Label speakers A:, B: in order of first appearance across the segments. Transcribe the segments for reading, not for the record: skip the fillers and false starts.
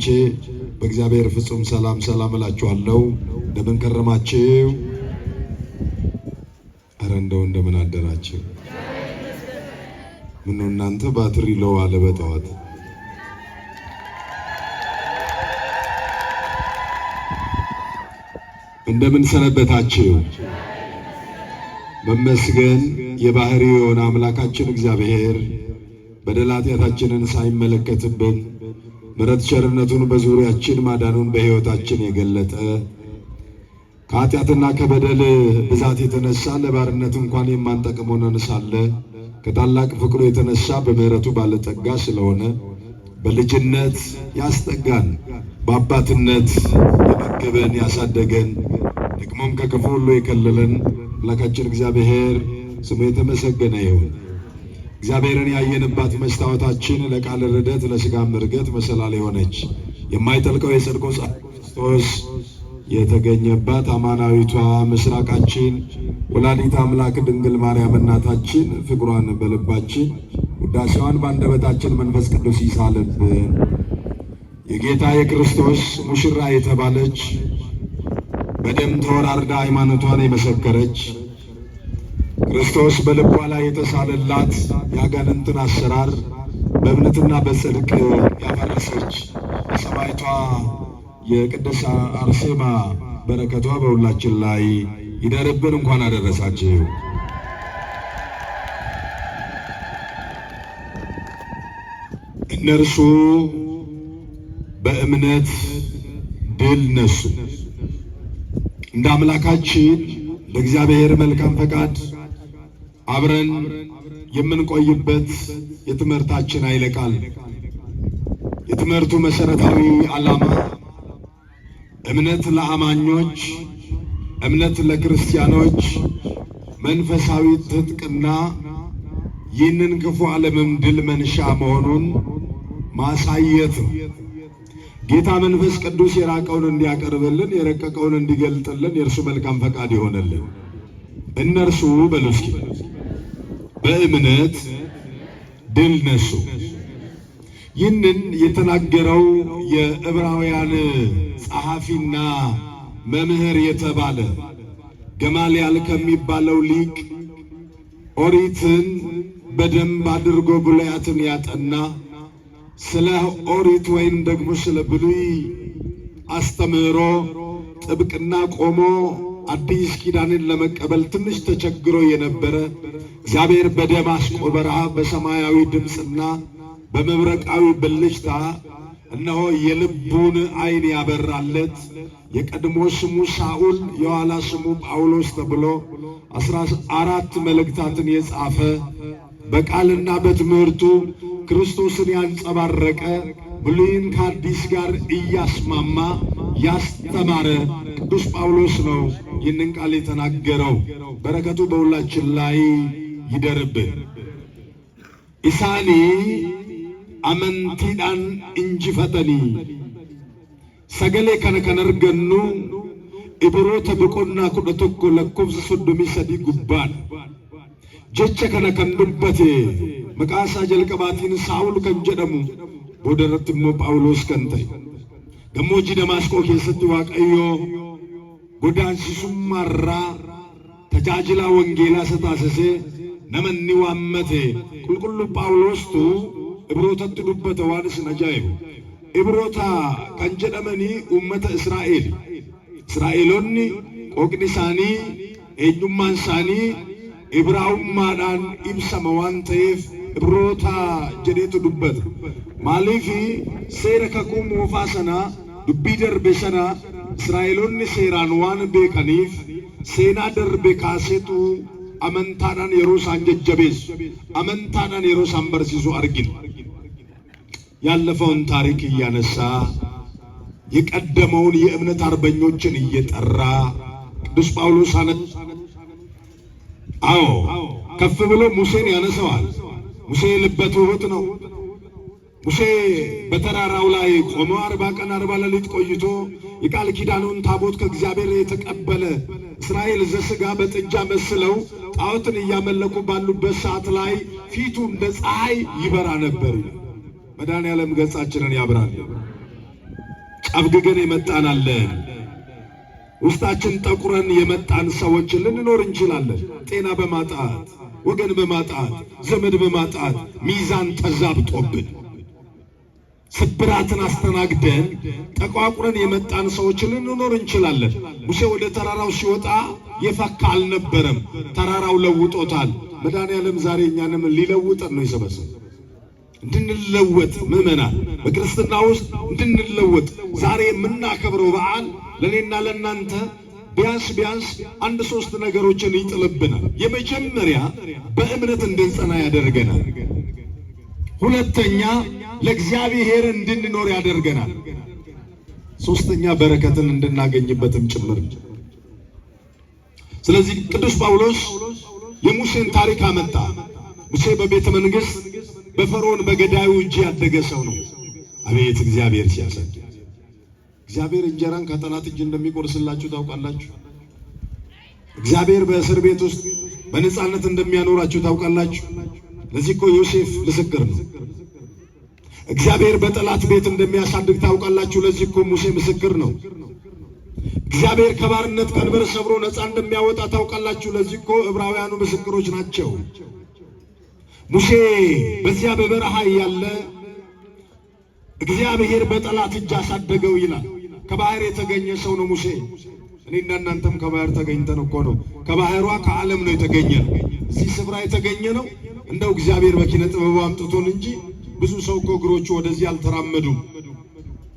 A: ወገኖቼ በእግዚአብሔር ፍጹም ሰላም እላችኋለሁ። እንደምን ከረማችሁ? ኧረ እንደምን አደራችሁ? ምነው እናንተ ባትሪ ለው አለ በጠዋት። እንደምን ሰነበታችሁ? መመስገን የባህሪው የሆነ አምላካችን እግዚአብሔር በደል ኃጢአታችንን ሳይመለከትብን ምሕረት ቸርነቱን በዙሪያችን ማዳኑን በሕይወታችን የገለጠ ከኃጢአትና ከበደል ብዛት የተነሳ ለባርነት እንኳን የማንጠቅም ሆነን ሳለ ከታላቅ ፍቅሩ የተነሳ በምሕረቱ ባለጠጋ ስለሆነ በልጅነት ያስጠጋን፣ በአባትነት የመገበን ያሳደገን፣ ደግሞም ከክፉ ሁሉ የከለለን አምላካችን እግዚአብሔር ስሙ የተመሰገነ ይሁን። እግዚአብሔርን ያየንባት መስታወታችን ለቃል ርደት ለሥጋም እርገት መሰላል የሆነች የማይጠልቀው የጽድቁ ፀሐይ ክርስቶስ የተገኘባት አማናዊቷ ምስራቃችን ወላዲተ አምላክ ድንግል ማርያም እናታችን ፍቅሯን በልባችን ውዳሴዋን በአንደበታችን መንፈስ ቅዱስ ይሳልብን። የጌታ የክርስቶስ ሙሽራ የተባለች በደም ተወራርዳ ሃይማኖቷን የመሰከረች ክርስቶስ በልቧ ላይ የተሳለላት የአጋንንትን አሰራር በእምነትና በጽድቅ ያፈረሰች ሰማዕቷ የቅድስት አርሴማ በረከቷ በሁላችን ላይ ይደርብን። እንኳን አደረሳችሁ። እነርሱ በእምነት ድል ነሱ። እንደ አምላካችን ለእግዚአብሔር መልካም ፈቃድ አብረን የምንቆይበት የትምህርታችን ኃይለ ቃል የትምህርቱ መሰረታዊ ዓላማ እምነት ለአማኞች፣ እምነት ለክርስቲያኖች መንፈሳዊ ትጥቅና ይህንን ክፉ ዓለምም ድል መንሻ መሆኑን ማሳየት ነው። ጌታ መንፈስ ቅዱስ የራቀውን እንዲያቀርብልን የረቀቀውን እንዲገልጥልን የእርሱ መልካም ፈቃድ ይሆነልን። እነርሱ በሉ እስኪ በእምነት ድል ነሱ። ይህንን የተናገረው የዕብራውያን ጸሐፊና መምህር የተባለ ገማልያል ከሚባለው ሊቅ ኦሪትን በደንብ አድርጎ ብሉያትን ያጠና ስለ ኦሪት ወይም ደግሞ ስለ ብሉይ አስተምህሮ ጥብቅና ቆሞ አዲስ ኪዳንን ለመቀበል ትንሽ ተቸግሮ የነበረ እግዚአብሔር በደማስቆ በረሃ በሰማያዊ ድምፅና በመብረቃዊ ብልጭታ እነሆ የልቡን ዓይን ያበራለት የቀድሞ ስሙ ሳኡል የኋላ ስሙ ጳውሎስ ተብሎ 14 መልእክታትን የጻፈ በቃልና በትምህርቱ ክርስቶስን ያንጸባረቀ ብሉይን ከአዲስ ጋር እያስማማ ያስተማረ ቅዱስ ጳውሎስ ነው ይህንን ቃል የተናገረው። በረከቱ በሁላችን ላይ ይደርብን። ኢሳኒ አመንቲዳን እንጂፈተኒ ሰገሌ ከነርገኑ ኢብሮተ ብቆና ኩደቶኮ ለኮብስ ሶዶሚ ሰዲ ጉባን ጀቸ ከነከንዱበቴ መቃሳ ጀልቀባቲን ሳውል ከንጀደሙ ቦደረትሞ ጳውሎስ ከንታይ ገሞጂ ደማስቆ ኬሰቲ ዋቀዮ ጎዳንሲሱማራ ተጃጅላ ወንጌላ ሰታሰሴ ነመኒ ዋመቴ ቁልቁሉ ጳውሎስቱ ኢብሮተት ዱበተ ዋንስ ነጃይቡ ኢብሮታ ከንጀደመኒ ኡመተ እስራኤል እስራኤሎኒ ቆቅኒሳኒ ኤኙማንሳኒ ኢብራውማዳን ኢብሰመ ዋን ተይፍ ኢብሮታ ጀዴቱ ዱበት ማሊፊ ሴረ ከቁም ወፋሰና ዱቢ ደርቤ ሰና እስራኤሎኒ ሴራን ዋን ቤከኒፍ ሴና ደርቤ ካሴቱ አመንታናን የሮሳን ጀጀቤስ አመንታናን የሮሳን በርሲሱ አርጊን ያለፈውን ታሪክ እያነሳ የቀደመውን የእምነት አርበኞችን እየጠራ ቅዱስ ጳውሎስ ከፍ ብሎ ሙሴን ያነሳዋል። ሙሴ ልበ ትሑት ነው። ሙሴ በተራራው ላይ ቆሞ 40 ቀን 40 ሌሊት ቆይቶ የቃል ኪዳኑን ታቦት ከእግዚአብሔር የተቀበለ እስራኤል ዘሥጋ በጥጃ መስለው ጣዖትን እያመለኩ ባሉበት ሰዓት ላይ ፊቱ እንደ ፀሐይ ይበራ ነበር። መድኃኔዓለም ገጻችንን ያብራል። ጨብግገን የመጣናለን። ውስጣችን ጠቁረን የመጣን ሰዎች ልንኖር እንችላለን። ጤና በማጣት ወገን በማጣት ዘመድ በማጣት ሚዛን ተዛብጦብን ስብራትን አስተናግደን ጠቋቁረን የመጣን ሰዎች ልንኖር እንችላለን። ሙሴ ወደ ተራራው ሲወጣ የፈካ አልነበረም። ተራራው ለውጦታል። መድኃኔዓለም ዛሬ እኛንም ሊለውጠን ነው የሰበሰበን። እንድንለወጥ ምእመናን በክርስትና ውስጥ እንድንለወጥ ዛሬ የምናከብረው በዓል ለኔና ለናንተ ቢያንስ አንድ ሶስት ነገሮችን ይጥልብናል። የመጀመሪያ በእምነት እንድንጸና ያደርገናል። ሁለተኛ ለእግዚአብሔር እንድንኖር ያደርገናል። ሶስተኛ በረከትን እንድናገኝበትም ጭምር። ስለዚህ ቅዱስ ጳውሎስ የሙሴን ታሪክ አመጣ። ሙሴ በቤተ መንግሥት በፈርዖን በገዳዩ እጅ ያደገ ሰው ነው። አቤት እግዚአብሔር ሲያሰድ! እግዚአብሔር እንጀራን ከጠላት እጅ እንደሚቆርስላችሁ ታውቃላችሁ። እግዚአብሔር በእስር ቤት ውስጥ በነፃነት እንደሚያኖራችሁ ታውቃላችሁ። ለዚህ እኮ ዮሴፍ ምስክር ነው። እግዚአብሔር በጠላት ቤት እንደሚያሳድግ ታውቃላችሁ። ለዚህ እኮ ሙሴ ምስክር ነው። እግዚአብሔር ከባርነት ቀንበር ሰብሮ ነፃ እንደሚያወጣ ታውቃላችሁ። ለዚህ እኮ ዕብራውያኑ ምስክሮች ናቸው። ሙሴ በዚያ በበረሃ ያለ እግዚአብሔር በጠላት እጅ አሳደገው ይላል። ከባህር የተገኘ ሰው ነው ሙሴ። እኔና እናንተም ከባህር ተገኝተን እኮ ነው። ከባህሯ ከዓለም ነው የተገኘ ነው። እዚህ ስፍራ የተገኘ ነው እንደው እግዚአብሔር በኪነ ጥበቡ አምጥቶን እንጂ ብዙ ሰው እኮ እግሮቹ ወደዚህ አልተራመዱም።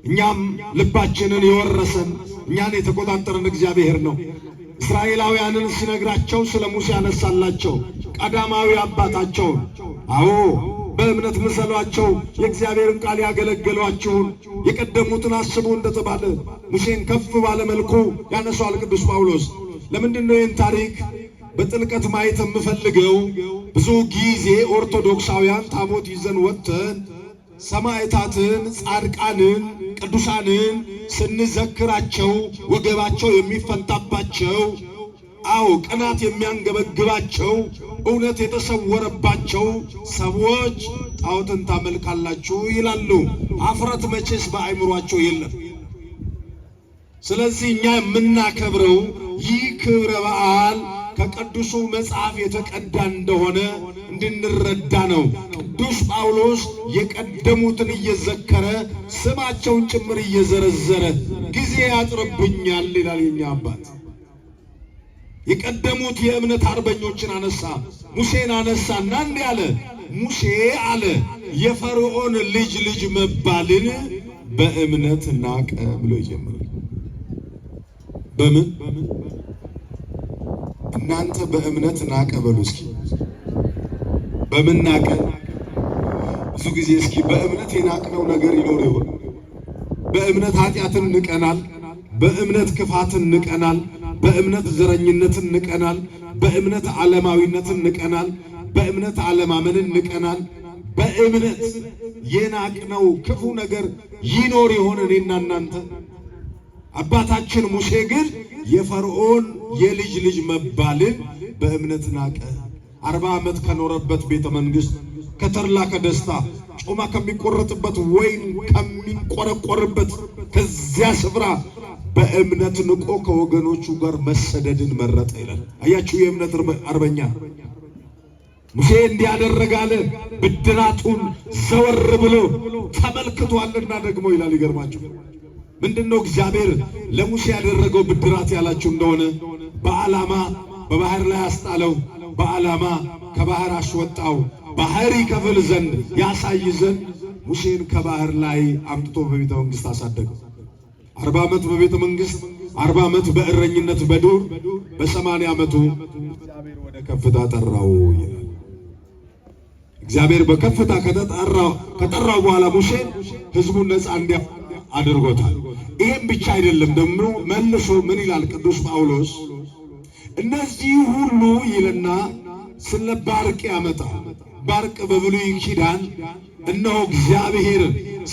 A: እኛም ልባችንን የወረሰን እኛን የተቆጣጠረን እግዚአብሔር ነው። እስራኤላውያንን ሲነግራቸው ስለ ሙሴ ያነሳላቸው ቀዳማዊ አባታቸውን። አዎ በእምነት ምሰሏቸው፣ የእግዚአብሔርን ቃል ያገለገሏቸውን የቀደሙትን አስቡ እንደተባለ ሙሴን ከፍ ባለ መልኩ ያነሷል ቅዱስ ጳውሎስ። ለምንድን ነው ይህን ታሪክ በጥልቀት ማየት የምፈልገው? ብዙ ጊዜ ኦርቶዶክሳውያን ታቦት ይዘን ወጥተን ሰማዕታትን፣ ጻድቃንን፣ ቅዱሳንን ስንዘክራቸው ወገባቸው የሚፈታባቸው፣ አዎ ቅናት የሚያንገበግባቸው፣ እውነት የተሰወረባቸው ሰዎች ጣዖትን ታመልካላችሁ ይላሉ። አፍረት መቼስ በአእምሯቸው የለም። ስለዚህ እኛ የምናከብረው ይህ ክብረ በዓል ከቅዱሱ መጽሐፍ የተቀዳ እንደሆነ እንድንረዳ ነው። ቅዱስ ጳውሎስ የቀደሙትን እየዘከረ ስማቸውን ጭምር እየዘረዘረ ጊዜ ያጥርብኛል ይላል የኛ አባት። የቀደሙት የእምነት አርበኞችን አነሳ፣ ሙሴን አነሳና እንዲህ አለ። ሙሴ አለ የፈርዖን ልጅ መባልን በእምነት ናቀ ብሎ ይጀምራል። በምን እናንተ በእምነት ናቀ በሉ እስኪ። በምን ናቀ? ብዙ ጊዜ እስኪ በእምነት የናቅነው ነገር ይኖር ይሆን? በእምነት ኃጢአትን ንቀናል። በእምነት ክፋትን ንቀናል። በእምነት ዘረኝነትን ንቀናል። በእምነት ዓለማዊነትን ንቀናል። በእምነት ዓለማመንን ንቀናል። በእምነት የናቅነው ክፉ ነገር ይኖር ይሆን እኔና እናንተ? አባታችን ሙሴ ግን የፈርዖን የልጅ መባልን በእምነት ናቀ። 40 ዓመት ከኖረበት ቤተ መንግሥት ከተድላ ከደስታ ጮማ ከሚቆረጥበት ወይን ከሚንቆረቆርበት ከዚያ ስፍራ በእምነት ንቆ ከወገኖቹ ጋር መሰደድን መረጠ ይላል። አያችሁ የእምነት አርበኛ ሙሴ እንዲያደረጋለ ብድራቱን ዘወር ብሎ ተመልክቷልና ደግሞ ይላል። ይገርማችሁ ምንድነው እግዚአብሔር ለሙሴ ያደረገው ብድራት ያላችሁ እንደሆነ በዓላማ በባህር ላይ አስጣለው፣ በዓላማ ከባህር አስወጣው፣ ባህር ይከፍል ዘንድ ያሳይ ዘንድ ሙሴን ከባህር ላይ አምጥቶ በቤተ መንግሥት አሳደገው። 40 ዓመት በቤተ መንግሥት፣ 40 ዓመት በእረኝነት በዱር፣ በ80 ዓመቱ እግዚአብሔር ወደ ከፍታ ጠራው ይላል። እግዚአብሔር በከፍታ ከጠራው በኋላ ሙሴን ሕዝቡን ነፃ እንዲያ አድርጎታል። ይሄም ብቻ አይደለም፣ ደግሞ መልሶ ምን ይላል ቅዱስ ጳውሎስ? እነዚህ ሁሉ ይልና ስለ ባርቅ ያመጣል። ባርቅ በብሉይ ኪዳን እነሆ እግዚአብሔር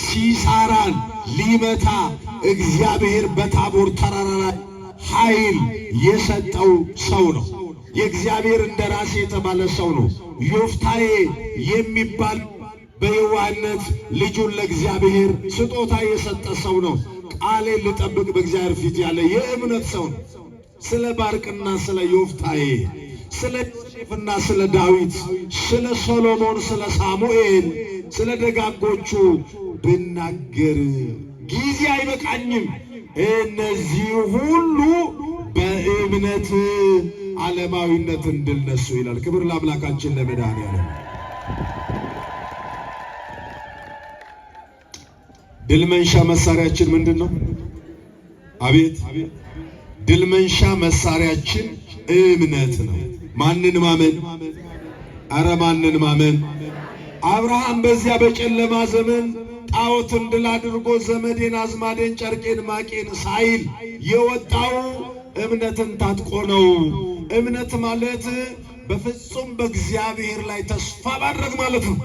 A: ሲሳራን ሊመታ እግዚአብሔር በታቦር ተራራ ላይ ኃይል የሰጠው ሰው ነው። የእግዚአብሔር እንደራሴ የተባለ ሰው ነው። ዮፍታሔ የሚባል በየዋህነት ልጁን ለእግዚአብሔር ስጦታ የሰጠ ሰው ነው። ቃሌን ልጠብቅ በእግዚአብሔር ፊት ያለ የእምነት ሰው ነው። ስለ ባርቅና ስለ ዮፍታሔ፣ ስለ ዮሴፍና ስለ ዳዊት፣ ስለ ሰሎሞን፣ ስለ ሳሙኤል፣ ስለ ደጋጎቹ ብናገር ጊዜ አይበቃኝም። እነዚህ ሁሉ በእምነት ዓለማዊነትን ድል ነሱ ይላል። ክብር ለአምላካችን ለመድኃኔዓለም። ድል መንሻ መሳሪያችን ምንድን ነው? አቤት! ድል መንሻ መሳሪያችን እምነት ነው። ማንን ማመን? አረ ማንን ማመን? አብርሃም በዚያ በጨለማ ዘመን ጣዖትን ድል አድርጎ ዘመዴን አዝማዴን ጨርቄን ማቄን ሳይል የወጣው እምነትን ታጥቆ ነው። እምነት ማለት በፍጹም በእግዚአብሔር ላይ ተስፋ ማድረግ ማለት ነው።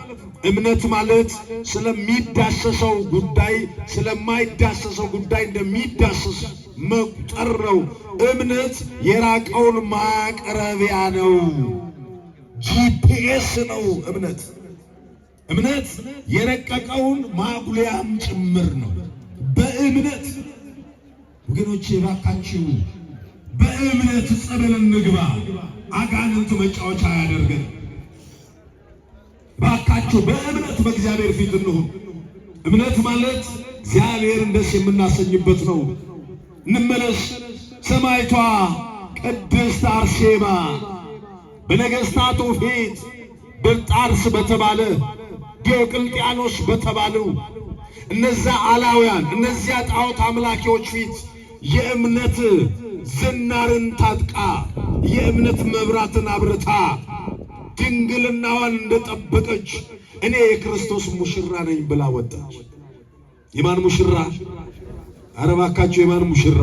A: እምነት ማለት ስለሚዳሰሰው ጉዳይ ስለማይዳሰሰው ጉዳይ እንደሚዳሰስ መቁጠር ነው። እምነት የራቀውን ማቅረቢያ ነው። ጂፒኤስ ነው እምነት። እምነት የረቀቀውን ማጉሊያም ጭምር ነው። በእምነት ወገኖቼ ባካችሁ በእምነት ጸበል እንግባ። አጋንንት መጫወቻ ያደርገን። ባካችሁ በእምነት በእግዚአብሔር ፊት እንሁን። እምነት ማለት እግዚአብሔርን ደስ የምናሰኝበት ነው። እንመለስ። ሰማዕቷ ቅድስት አርሴማ በነገሥታቱ ፊት ብልጣርስ በተባለ ዲዮቅልጥያኖስ በተባለው እነዚያ አላውያን እነዚያ ጣዖት አምላኪዎች ፊት የእምነት ዝናርን ታጥቃ የእምነት መብራትን አብርታ ድንግልናዋን እንደጠበቀች እኔ የክርስቶስ ሙሽራ ነኝ ብላ ወጣች። የማን ሙሽራ? ኧረ እባካችሁ የማን ሙሽራ?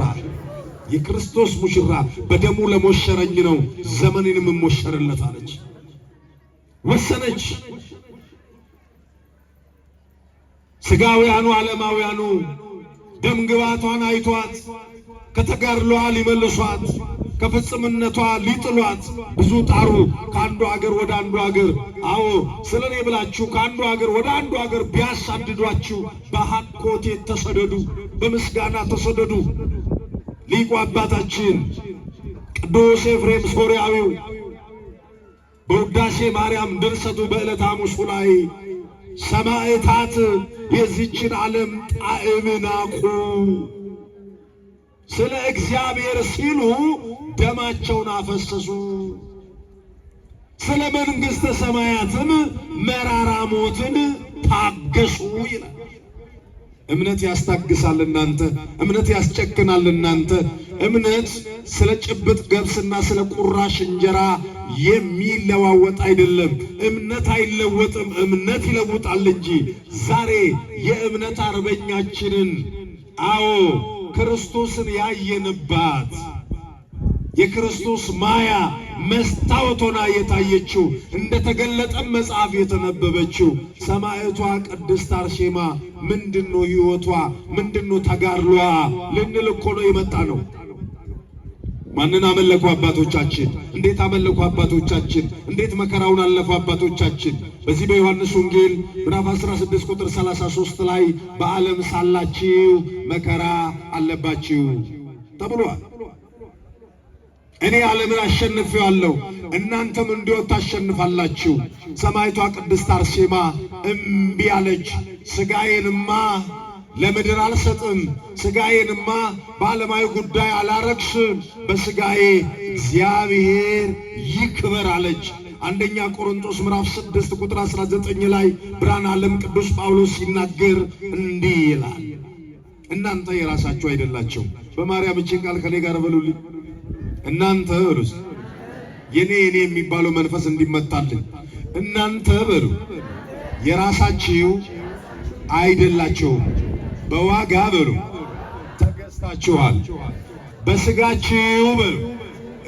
A: የክርስቶስ ሙሽራ። በደሙ ለሞሸረኝ ነው ዘመኔንም እሞሸርለት አለች። ወሰነች። ስጋውያኑ ዓለማውያኑ ደምግባቷን አይቷት ከተጋድሎዋ ሊመልሷት ከፍጽምነቷ ሊጥሏት ብዙ ጣሩ። ከአንዱ ሀገር ወደ አንዱ ሀገር፣ አዎ ስለኔ ብላችሁ ከአንዱ ሀገር ወደ አንዱ ሀገር ቢያሳድዷችሁ በሐኮቴ ተሰደዱ፣ በምስጋና ተሰደዱ። ሊቁ አባታችን ቅዱስ ኤፍሬም ሶርያዊው በውዳሴ ማርያም ድርሰቱ በዕለተ ሐሙሱ ላይ ሰማዕታት የዚችን ዓለም ጣዕም ናቁ፣ ስለ እግዚአብሔር ሲሉ ደማቸውን አፈሰሱ፣ ስለ መንግሥተ ሰማያትም መራራ ሞትን ታገሱ ይላል። እምነት ያስታግሳል እናንተ፣ እምነት ያስጨክናል እናንተ። እምነት ስለ ጭብጥ ገብስና ስለ ቁራሽ እንጀራ የሚለዋወጥ አይደለም። እምነት አይለወጥም፣ እምነት ይለውጣል እንጂ። ዛሬ የእምነት አርበኛችንን አዎ ክርስቶስን ያየንባት የክርስቶስ ማያ መስታወት ሆና የታየችው እንደተገለጠ መጽሐፍ የተነበበችው ሰማዕቷ ቅድስት አርሴማ ምንድነው ሕይወቷ? ምንድነው ተጋድሏ? ልንል እኮ ነው የመጣ ነው። ማንን አመለኩ አባቶቻችን? እንዴት አመለኩ አባቶቻችን? እንዴት መከራውን አለፉ አባቶቻችን? በዚህ በዮሐንስ ወንጌል ምዕራፍ 16 ቁጥር 33 ላይ በዓለም ሳላችሁ መከራ አለባችሁ ተብሏል። እኔ ዓለምን አሸንፌዋለሁ እናንተም እንዲሁ ታሸንፋላችሁ። ሰማዕቷ ቅድስት አርሴማ እምቢ አለች። ሥጋዬንማ ለምድር አልሰጥም፣ ሥጋዬንማ በዓለማዊ ጉዳይ አላረክስም፣ በሥጋዬ እግዚአብሔር ይክበር አለች። አንደኛ ቆሮንቶስ ምዕራፍ 6 ቁጥር 19 ላይ ብርሃነ ዓለም ቅዱስ ጳውሎስ ሲናገር እንዲህ ይላል፣ እናንተ የራሳችሁ አይደላችሁ። በማርያም እችን ቃል ከኔ ጋር በሉልኝ። እናንተ እርስ የኔ የሚባለው መንፈስ እንዲመታልኝ እናንተ በሉ የራሳችሁ አይደላችሁም፣ በዋጋ በሉ ተገዝታችኋል። በሥጋችሁ በሉ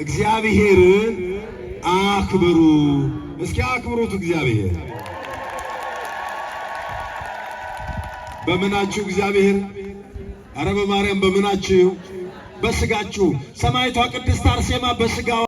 A: እግዚአብሔርን አክብሩ። እስኪ አክብሩት እግዚአብሔር። በምናችሁ እግዚአብሔር? አረ በማርያም በምናችሁ? በሥጋችሁ። ሰማዕቷ ቅድስት አርሴማ በሥጋዋ